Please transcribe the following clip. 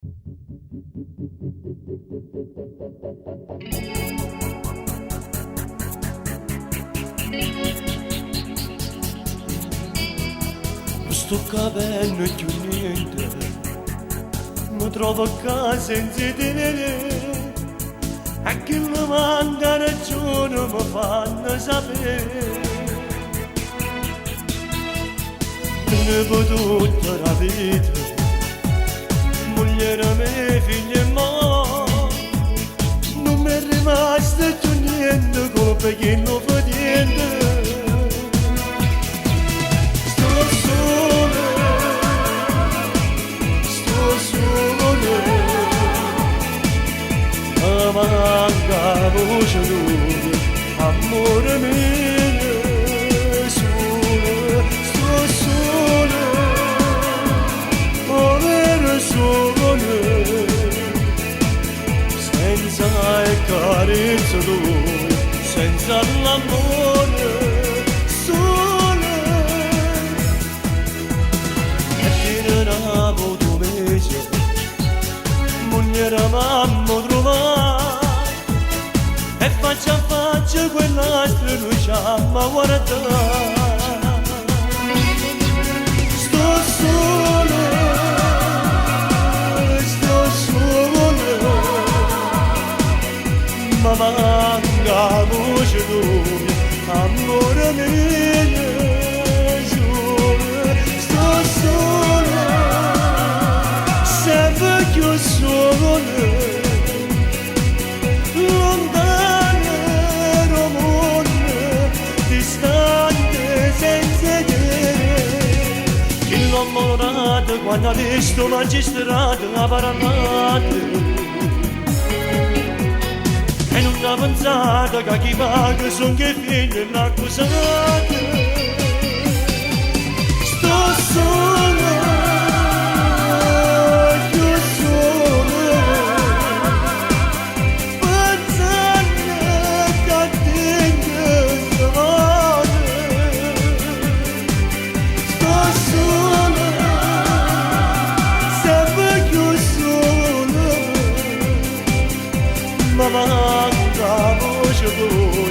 Sto capello è più niente, mi trovo a casa senza tenere, e chi mi manda ragione mi fanno sapere. Dopo tutta la vita, moglie mia, figlia e mo, non mi è rimasto più niente, come che non fa niente. Manca voce lui, amore mio, solo, sto solo, povero sole, senza il carezzo lui, senza l'amore, sole, e tirerà voto mese, moglie mamma trovare. E faccia a faccia quell'altro noi ci ama guardare. Sto solo, ma manca voce tua, amore mio, sto solo, sempre più solo. Quando ha visto magistrato ha parlato e non ha pensato che chi paga sono che figli l'accusato. Sto solo, io solo, pensando che tengo male. Sto solo, ma manca voce tua.